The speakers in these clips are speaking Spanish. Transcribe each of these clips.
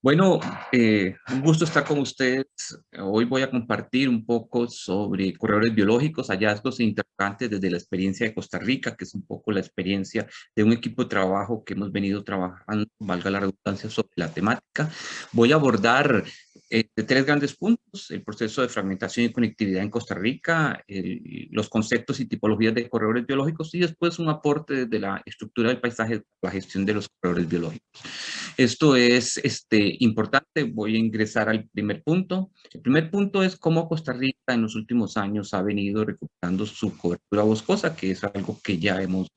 Bueno, un gusto estar con ustedes. Hoy voy a compartir un poco sobre corredores biológicos, hallazgos e interrogantes desde la experiencia de Costa Rica, que es un poco la experiencia de un equipo de trabajo que hemos venido trabajando, valga la redundancia, sobre la temática. Voy a abordar de tres grandes puntos: el proceso de fragmentación y conectividad en Costa Rica, los conceptos y tipologías de corredores biológicos y después un aporte de la estructura del paisaje, la gestión de los corredores biológicos. Esto es importante. Voy a ingresar al primer punto. El primer punto es cómo Costa Rica en los últimos años ha venido recuperando su cobertura boscosa, que es algo que ya hemos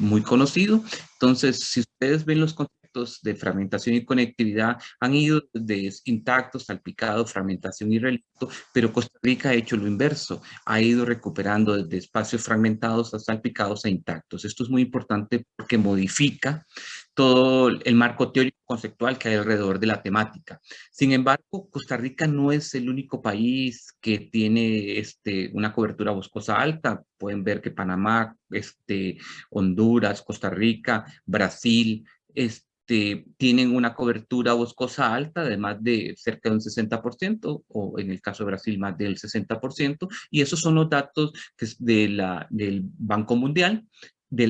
muy conocido. Entonces, si ustedes ven los conceptos de fragmentación y conectividad, han ido de intactos, salpicado, fragmentación y relicto, pero Costa Rica ha hecho lo inverso, ha ido recuperando desde espacios fragmentados a salpicados e intactos. Esto es muy importante porque modifica todo el marco teórico conceptual que hay alrededor de la temática. Sin embargo, Costa Rica no es el único país que tiene una cobertura boscosa alta. Pueden ver que Panamá, Honduras, Costa Rica, Brasil, tienen una cobertura boscosa alta de más de cerca de un 60%, o en el caso de Brasil más del 60%, y esos son los datos que es del Banco Mundial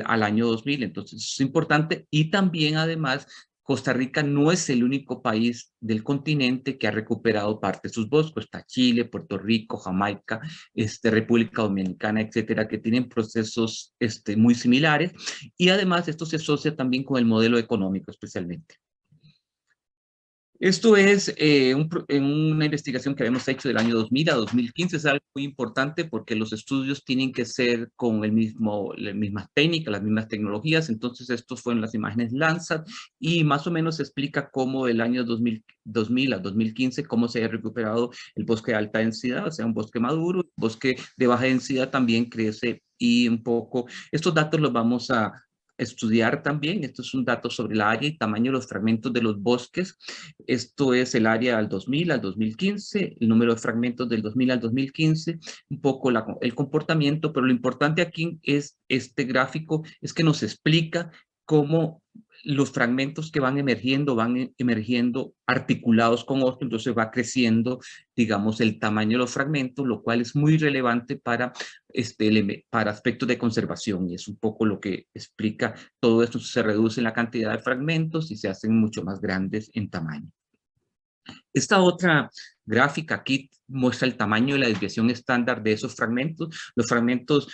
al año 2000. Entonces, eso es importante. Y también, además, Costa Rica no es el único país del continente que ha recuperado parte de sus bosques. Está Chile, Puerto Rico, Jamaica, República Dominicana, etcétera, que tienen procesos muy similares. Y además, esto se asocia también con el modelo económico, especialmente. Esto es en una investigación que habíamos hecho del año 2000 a 2015. Es algo muy importante porque los estudios tienen que ser con las mismas técnicas, las mismas tecnologías. Entonces, estos fueron las imágenes Landsat y más o menos explica cómo del año 2000 a 2015, cómo se ha recuperado el bosque de alta densidad, o sea, un bosque maduro. El bosque de baja densidad también crece, y un poco estos datos los vamos a estudiar también. Esto es un dato sobre el área y tamaño de los fragmentos de los bosques. Esto es el área al 2000 al 2015, el número de fragmentos del 2000 al 2015, un poco el comportamiento, pero lo importante aquí es este gráfico, es que nos explica cómo los fragmentos que van emergiendo articulados con otros. Entonces va creciendo, digamos, el tamaño de los fragmentos, lo cual es muy relevante para aspectos de conservación, y es un poco lo que explica todo esto. Se reduce la cantidad de fragmentos y se hacen mucho más grandes en tamaño. Esta otra gráfica aquí muestra el tamaño de la desviación estándar de esos fragmentos. Los fragmentos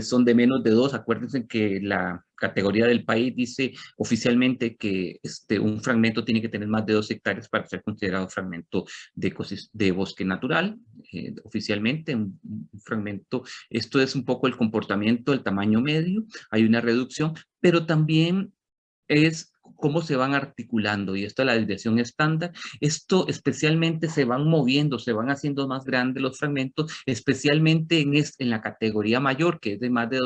son de menos de 2. Acuérdense que la categoría del país dice oficialmente que un fragmento tiene que tener más de 2 hectáreas para ser considerado fragmento de bosque natural. Oficialmente, un fragmento, esto es un poco el comportamiento del tamaño medio. Hay una reducción, pero también es cómo se van articulando, y esto es la desviación estándar. Esto especialmente se van moviendo, se van haciendo más grandes los fragmentos, especialmente en la categoría mayor, que es de más de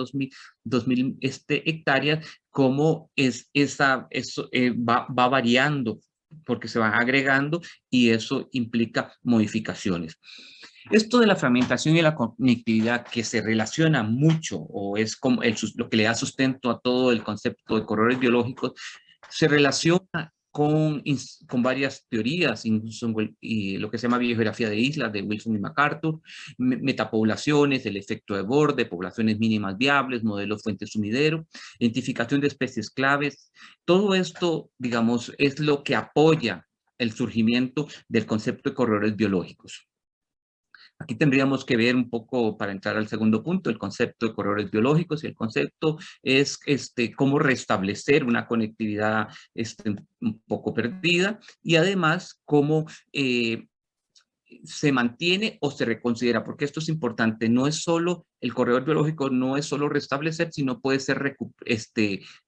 2000 hectáreas. Cómo va variando porque se van agregando, y eso implica modificaciones. Esto de la fragmentación y la conectividad, que se relaciona mucho, o es como lo que le da sustento a todo el concepto de corredores biológicos, se relaciona con varias teorías, incluso y lo que se llama biogeografía de islas de Wilson y MacArthur, metapoblaciones, el efecto de borde, poblaciones mínimas viables, modelos fuente sumidero, identificación de especies claves. Todo esto, digamos, es lo que apoya el surgimiento del concepto de corredores biológicos. Aquí tendríamos que ver un poco, para entrar al segundo punto, el concepto de corredores biológicos, y el concepto es cómo restablecer una conectividad un poco perdida, y además cómo se mantiene o se reconsidera, porque esto es importante. No es solo el corredor biológico, no es solo restablecer, sino puede ser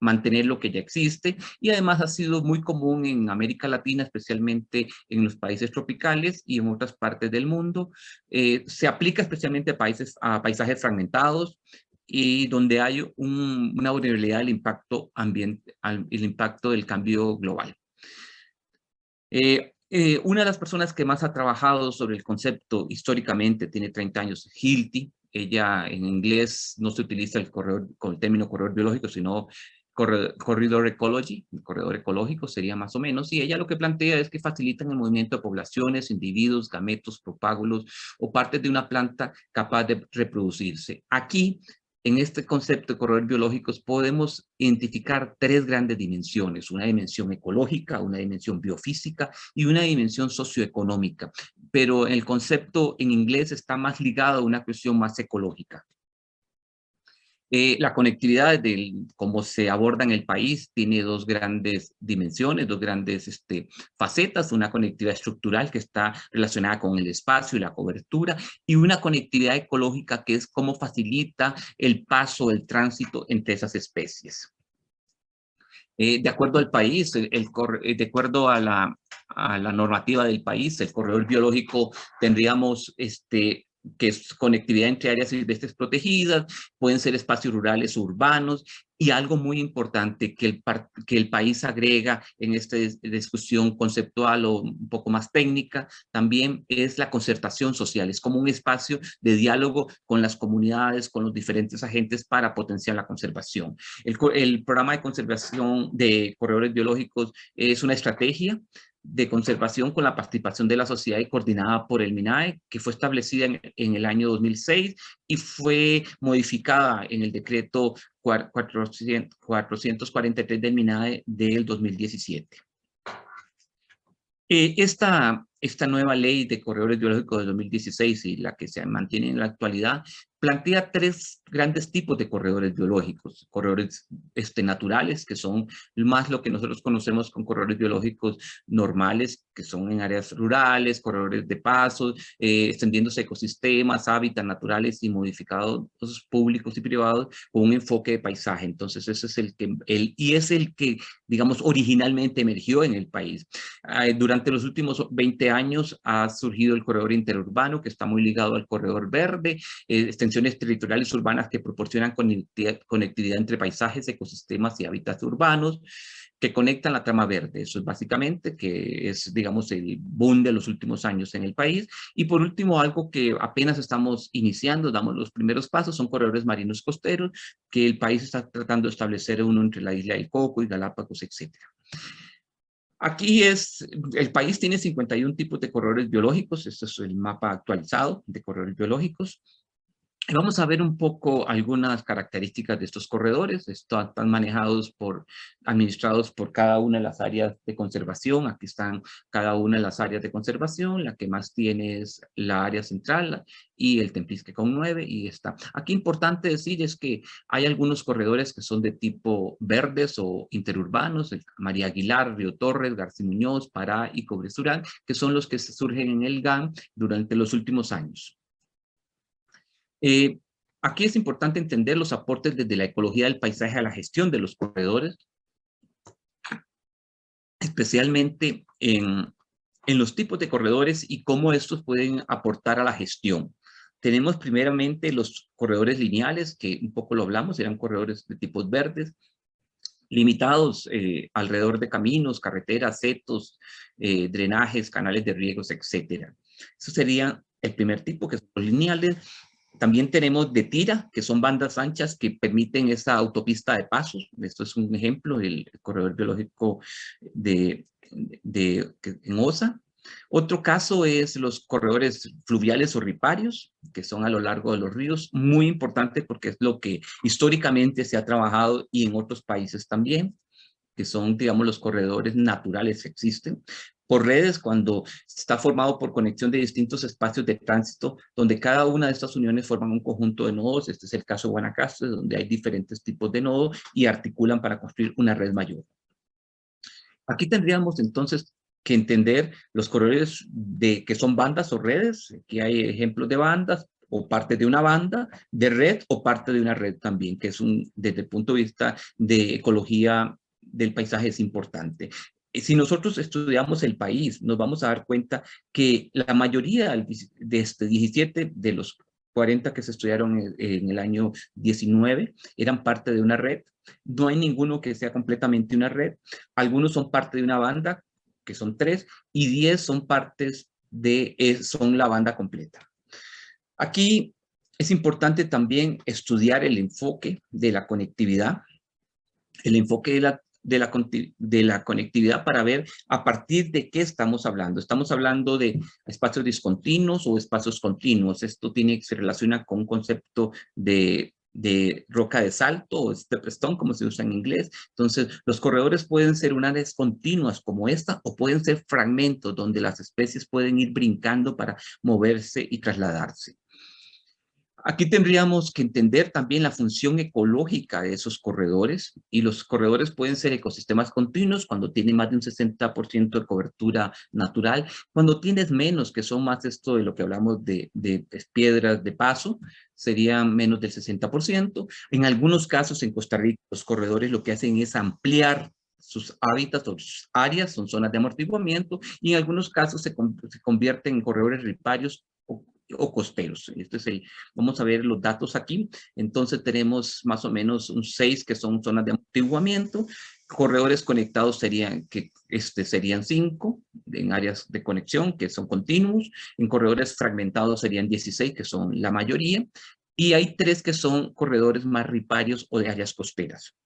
mantener lo que ya existe. Y además ha sido muy común en América Latina, especialmente en los países tropicales y en otras partes del mundo. Se aplica especialmente a paisajes fragmentados, y donde hay una vulnerabilidad del impacto el impacto del cambio global. Una de las personas que más ha trabajado sobre el concepto históricamente, tiene 30 años, Hilty. Ella, en inglés no se utiliza con el término corredor biológico, sino Corridor Ecology, el corredor ecológico sería más o menos, y ella lo que plantea es que facilitan el movimiento de poblaciones, individuos, gametos, propágulos o partes de una planta capaz de reproducirse. Aquí, en este concepto de corredores biológicos, podemos identificar tres grandes dimensiones: una dimensión ecológica, una dimensión biofísica y una dimensión socioeconómica. Pero el concepto en inglés está más ligado a una cuestión más ecológica. La conectividad, cómo se aborda en el país, tiene dos grandes dimensiones, dos grandes facetas: una conectividad estructural que está relacionada con el espacio y la cobertura, y una conectividad ecológica que es cómo facilita el paso, el tránsito entre esas especies. De acuerdo al país, de acuerdo a la normativa del país, el corredor biológico tendríamos que es conectividad entre áreas silvestres protegidas, pueden ser espacios rurales o urbanos, y algo muy importante que el país agrega en esta discusión conceptual o un poco más técnica, también es la concertación social. Es como un espacio de diálogo con las comunidades, con los diferentes agentes para potenciar la conservación. El programa de conservación de corredores biológicos es una estrategia de conservación con la participación de la sociedad y coordinada por el MINAE, que fue establecida en el año 2006 y fue modificada en el decreto 443 del MINAE del 2017. Esta nueva ley de corredores biológicos de 2016 y la que se mantiene en la actualidad plantea tres grandes tipos de corredores biológicos: corredores naturales, que son más lo que nosotros conocemos con corredores biológicos normales, que son en áreas rurales; corredores de paso, extendiéndose ecosistemas, hábitats naturales y modificados públicos y privados con un enfoque de paisaje. Entonces ese es el que, digamos, originalmente emergió en el país. Durante los últimos 20 años ha surgido el corredor interurbano, que está muy ligado al corredor verde, extensiones territoriales urbanas que proporcionan conectividad entre paisajes, ecosistemas y hábitats urbanos, que conectan la trama verde. Eso es básicamente, que es, digamos, el boom de los últimos años en el país. Y por último, algo que apenas estamos iniciando, damos los primeros pasos, son corredores marinos costeros, que el país está tratando de establecer uno entre la isla del Coco y Galápagos, etcétera. Aquí el país tiene 51 tipos de corredores biológicos. Este es el mapa actualizado de corredores biológicos. Y vamos a ver un poco algunas características de estos corredores. Están administrados por cada una de las áreas de conservación. Aquí están cada una de las áreas de conservación. La que más tiene es la área central y el Templisque con 9, y está. Aquí importante decir es que hay algunos corredores que son de tipo verdes o interurbanos: el María Aguilar, Río Torres, García Muñoz, Pará y Cobresural, que son los que surgen en el GAN durante los últimos años. Aquí es importante entender los aportes desde la ecología del paisaje a la gestión de los corredores, especialmente en los tipos de corredores y cómo estos pueden aportar a la gestión. Tenemos primeramente los corredores lineales, que un poco lo hablamos, eran corredores de tipos verdes, limitados alrededor de caminos, carreteras, setos, drenajes, canales de riegos, etc. Eso sería el primer tipo, que son los lineales. También tenemos de tira, que son bandas anchas que permiten esa autopista de pasos. Esto es un ejemplo, el corredor biológico en OSA. Otro caso es los corredores fluviales o riparios, que son a lo largo de los ríos, muy importante porque es lo que históricamente se ha trabajado, y en otros países también, que son, digamos, los corredores naturales que existen. Por redes, cuando está formado por conexión de distintos espacios de tránsito, donde cada una de estas uniones forman un conjunto de nodos. Este es el caso de Guanacaste, donde hay diferentes tipos de nodos y articulan para construir una red mayor. Aquí tendríamos entonces que entender los corredores que son bandas o redes. Aquí hay ejemplos de bandas, o parte de una banda, de red o parte de una red también, que es desde el punto de vista de ecología del paisaje es importante. Si nosotros estudiamos el país, nos vamos a dar cuenta que la mayoría de 17 de los 40 que se estudiaron en el año 19 eran parte de una red. No hay ninguno que sea completamente una red. Algunos son parte de una banda, que son 3, y 10 son son la banda completa. Aquí es importante también estudiar el enfoque de la conectividad. el enfoque de la conectividad para ver a partir de qué estamos hablando. ¿Estamos hablando de espacios discontinuos o espacios continuos? Esto se relaciona con un concepto de roca de salto o stepstone, como se usa en inglés. Entonces, los corredores pueden ser unidades continuas como esta o pueden ser fragmentos donde las especies pueden ir brincando para moverse y trasladarse. Aquí tendríamos que entender también la función ecológica de esos corredores, y los corredores pueden ser ecosistemas continuos cuando tienen más de un 60% de cobertura natural, cuando tienes menos, que son más esto de lo que hablamos de piedras de paso, serían menos del 60%. En algunos casos en Costa Rica los corredores lo que hacen es ampliar sus hábitats o sus áreas, son zonas de amortiguamiento, y en algunos casos se convierten en corredores riparios o costeros. Vamos a ver los datos aquí. Entonces tenemos más o menos un 6 que son zonas de amortiguamiento. Corredores conectados serían 5 en áreas de conexión que son continuos. En corredores fragmentados serían 16 que son la mayoría. Y hay 3 que son corredores más riparios o de áreas costeras.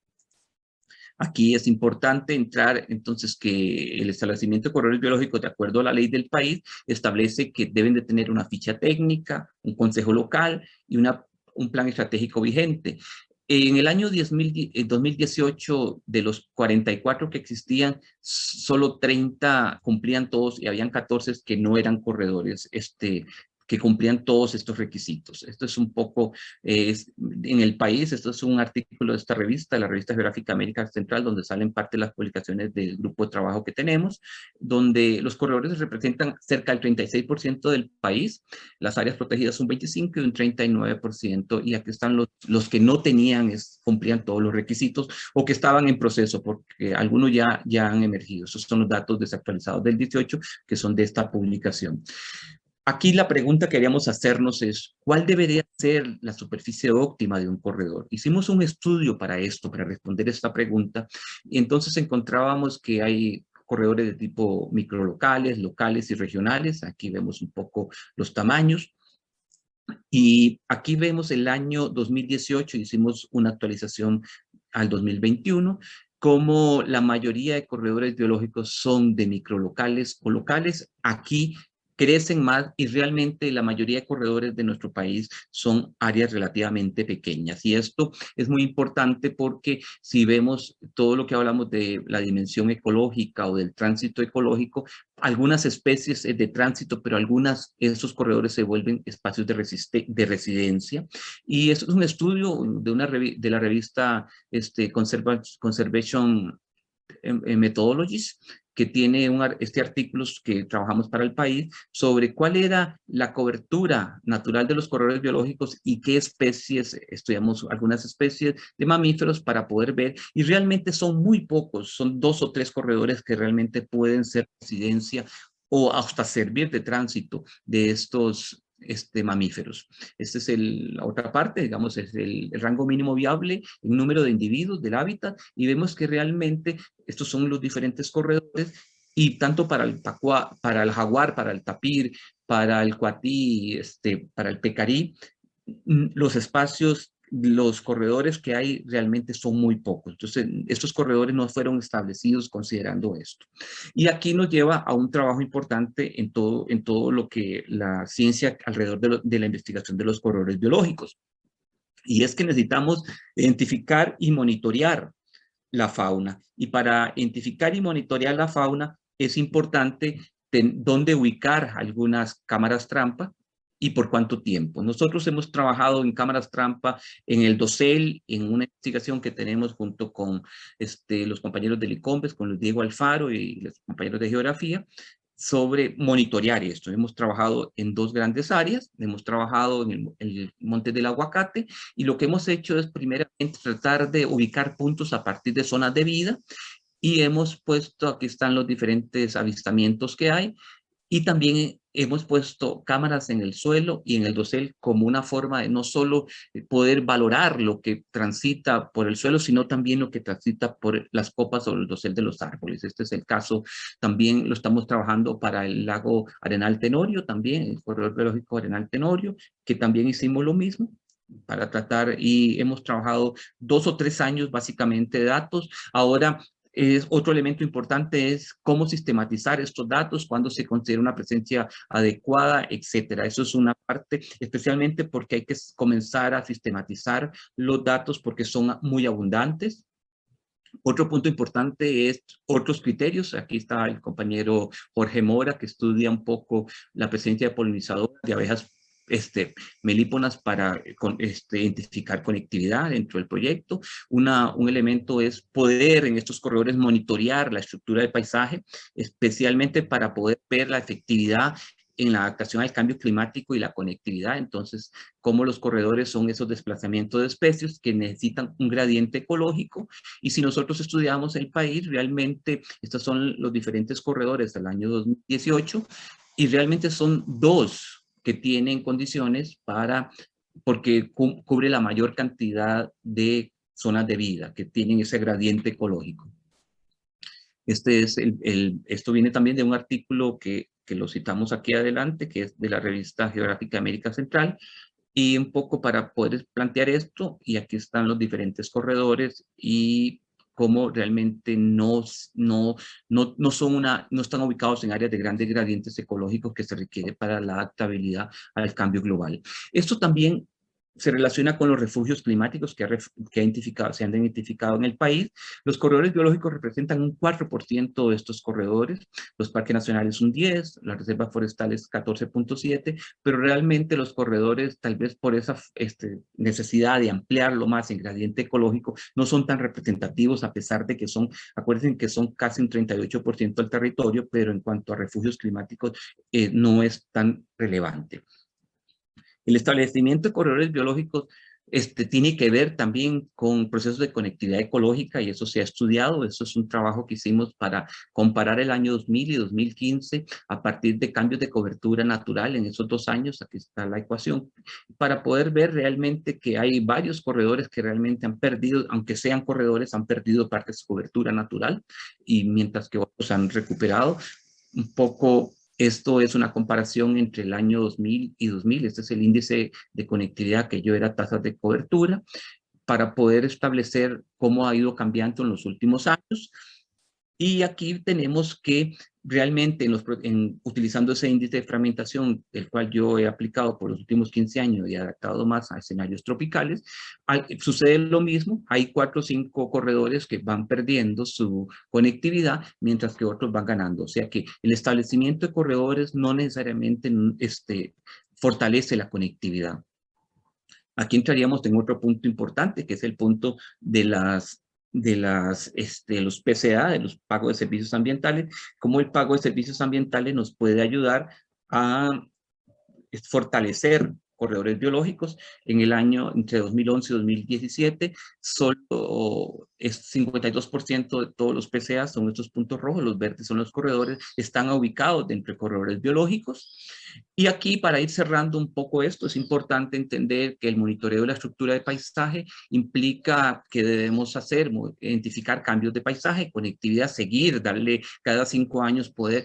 Aquí es importante entrar, entonces, que el establecimiento de corredores biológicos, de acuerdo a la ley del país, establece que deben de tener una ficha técnica, un consejo local y un plan estratégico vigente. En el año 2018, de los 44 que existían, solo 30 cumplían todos y habían 14 que no eran corredores que cumplían todos estos requisitos. Esto es un poco, en el país, esto es un artículo de esta revista, la revista Geográfica América Central, donde salen parte de las publicaciones del grupo de trabajo que tenemos, donde los corredores representan cerca del 36% del país, las áreas protegidas un 25% y un 39%, y aquí están los que no tenían, cumplían todos los requisitos o que estaban en proceso, porque algunos ya han emergido. Esos son los datos desactualizados del 18, que son de esta publicación. Aquí la pregunta que queríamos hacernos es, ¿cuál debería ser la superficie óptima de un corredor? Hicimos un estudio para esto, para responder esta pregunta, y entonces encontrábamos que hay corredores de tipo microlocales, locales y regionales. Aquí vemos un poco los tamaños. Y aquí vemos el año 2018, hicimos una actualización al 2021, como la mayoría de corredores biológicos son de microlocales o locales. Aquí crecen más y realmente la mayoría de corredores de nuestro país son áreas relativamente pequeñas. Y esto es muy importante porque si vemos todo lo que hablamos de la dimensión ecológica o del tránsito ecológico, algunas especies de tránsito, pero esos corredores se vuelven espacios de residencia. Y eso es un estudio de la revista Conservation Methodologies, que tiene este artículo que trabajamos para el país sobre cuál era la cobertura natural de los corredores biológicos y qué especies, estudiamos algunas especies de mamíferos para poder ver, y realmente son muy pocos, son 2 o 3 corredores que realmente pueden ser residencia o hasta servir de tránsito de estos mamíferos. Esta es la otra parte, digamos, es el rango mínimo viable, el número de individuos del hábitat, y vemos que realmente estos son los diferentes corredores, y tanto para el jaguar, para el tapir, para el cuatí, para el pecarí, los espacios, los corredores que hay realmente son muy pocos. Entonces, estos corredores no fueron establecidos considerando esto. Y aquí nos lleva a un trabajo importante en todo lo que la ciencia alrededor de la investigación de los corredores biológicos. Y es que necesitamos identificar y monitorear la fauna. Y para identificar y monitorear la fauna es importante dónde ubicar algunas cámaras trampa y por cuánto tiempo. Nosotros hemos trabajado en cámaras trampa en el dosel, en una investigación que tenemos junto con los compañeros del ICOMPES, con Diego Alfaro y los compañeros de geografía, sobre monitorear esto. Hemos trabajado en 2 grandes áreas, hemos trabajado en el Monte del Aguacate, y lo que hemos hecho es primeramente tratar de ubicar puntos a partir de zonas de vida, y hemos puesto, aquí están los diferentes avistamientos que hay, y también hemos puesto cámaras en el suelo y en el dosel como una forma de no solo poder valorar lo que transita por el suelo, sino también lo que transita por las copas o el dosel de los árboles. Este es el caso, también lo estamos trabajando para el lago Arenal Tenorio, también el corredor biológico Arenal Tenorio, que también hicimos lo mismo. para tratar, y hemos trabajado 2 o 3 años básicamente de datos. Ahora, otro elemento importante es cómo sistematizar estos datos, cuándo se considera una presencia adecuada, etcétera. Eso es una parte, especialmente porque hay que comenzar a sistematizar los datos porque son muy abundantes. Otro punto importante es otros criterios. Aquí está el compañero Jorge Mora, que estudia un poco la presencia de polinizadores, de abejas melíponas para identificar conectividad dentro del proyecto. Un elemento es poder en estos corredores monitorear la estructura del paisaje, especialmente para poder ver la efectividad en la adaptación al cambio climático y la conectividad. Entonces, cómo los corredores son esos desplazamientos de especies que necesitan un gradiente ecológico. Y si nosotros estudiamos el país, realmente estos son los diferentes corredores del año 2018 y realmente son 2 que tienen condiciones porque cubre la mayor cantidad de zonas de vida que tienen ese gradiente ecológico. Esto viene también de un artículo que lo citamos aquí adelante, que es de la revista Geográfica de América Central, y un poco para poder plantear esto, y aquí están los diferentes corredores y cómo realmente no están ubicados en áreas de grandes gradientes ecológicos que se requiere para la adaptabilidad al cambio global. Esto también se relaciona con los refugios climáticos que se han identificado en el país. Los corredores biológicos representan un 4% de estos corredores, los parques nacionales un 10%, las reservas forestales 14.7%, pero realmente los corredores, tal vez por esa necesidad de ampliarlo más en gradiente ecológico, no son tan representativos, a pesar de que acuérdense que son casi un 38% del territorio, pero en cuanto a refugios climáticos no es tan relevante. El establecimiento de corredores biológicos tiene que ver también con procesos de conectividad ecológica, y eso se ha estudiado. Eso es un trabajo que hicimos para comparar el año 2000 y 2015 a partir de cambios de cobertura natural en esos 2 años. Aquí está la ecuación, para poder ver realmente que hay varios corredores que realmente han perdido, aunque sean corredores, han perdido parte de su cobertura natural, y mientras que otros han recuperado un poco. Esto es una comparación entre el año 2000 y 2000. Este es el índice de conectividad que yo era tasas de cobertura, para poder establecer cómo ha ido cambiando en los últimos años. Y aquí tenemos que realmente utilizando ese índice de fragmentación, el cual yo he aplicado por los últimos 15 años y adaptado más a escenarios tropicales, sucede lo mismo. Hay 4 o 5 corredores que van perdiendo su conectividad, mientras que otros van ganando. O sea que el establecimiento de corredores no necesariamente fortalece la conectividad. Aquí entraríamos en otro punto importante, que es el punto de los PCA, de los pagos de servicios ambientales. Cómo el pago de servicios ambientales nos puede ayudar a fortalecer corredores biológicos. En el año entre 2011 y 2017, solo es 52% de todos los PCA son estos puntos rojos, los verdes son los corredores, están ubicados dentro de corredores biológicos. Y aquí, para ir cerrando un poco esto, es importante entender que el monitoreo de la estructura de paisaje implica que debemos identificar cambios de paisaje, conectividad, darle cada 5 años poder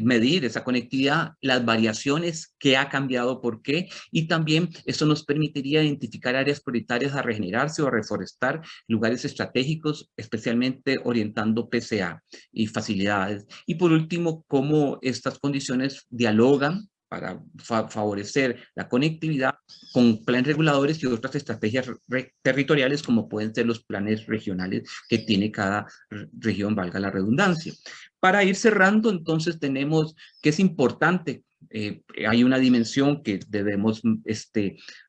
medir esa conectividad, las variaciones, qué ha cambiado, por qué, y también eso nos permitiría identificar áreas prioritarias a regenerarse o a reforestar, lugares estratégicos, especialmente orientando PCA y facilidades. Y por último, cómo estas condiciones dialogan para favorecer la conectividad con planes reguladores y otras estrategias territoriales, como pueden ser los planes regionales que tiene cada región, valga la redundancia. Para ir cerrando, entonces tenemos que es importante, hay una dimensión que debemos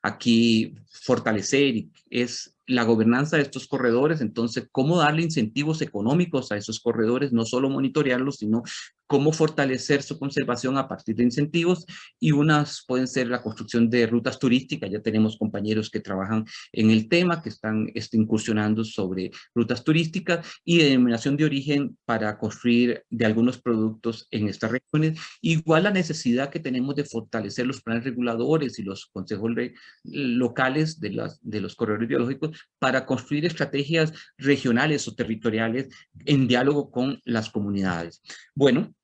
aquí fortalecer, y es la gobernanza de estos corredores. Entonces, cómo darle incentivos económicos a esos corredores, no solo monitorearlos, sino cómo fortalecer su conservación a partir de incentivos, y unas pueden ser la construcción de rutas turísticas. Ya tenemos compañeros que trabajan en el tema, que están incursionando sobre rutas turísticas, y de denominación de origen para construir de algunos productos en estas regiones. Igual la necesidad que tenemos de fortalecer los planes reguladores y los consejos locales de los corredores biológicos para construir estrategias regionales o territoriales en diálogo con las comunidades. Bueno,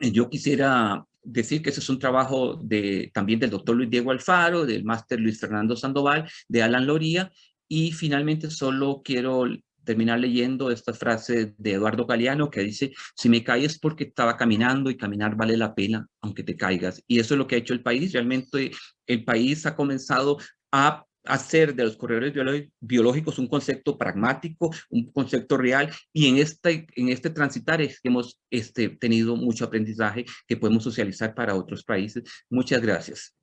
yo quisiera decir que ese es un trabajo también del doctor Luis Diego Alfaro, del máster Luis Fernando Sandoval, de Alan Loría, y finalmente solo quiero terminar leyendo esta frase de Eduardo Galeano que dice: si me caes es porque estaba caminando y caminar vale la pena aunque te caigas. Y eso es lo que ha hecho el país. Realmente el país ha comenzado a hacer de los corredores biológicos un concepto pragmático, un concepto real, y en este transitar es que hemos tenido mucho aprendizaje que podemos socializar para otros países. Muchas gracias.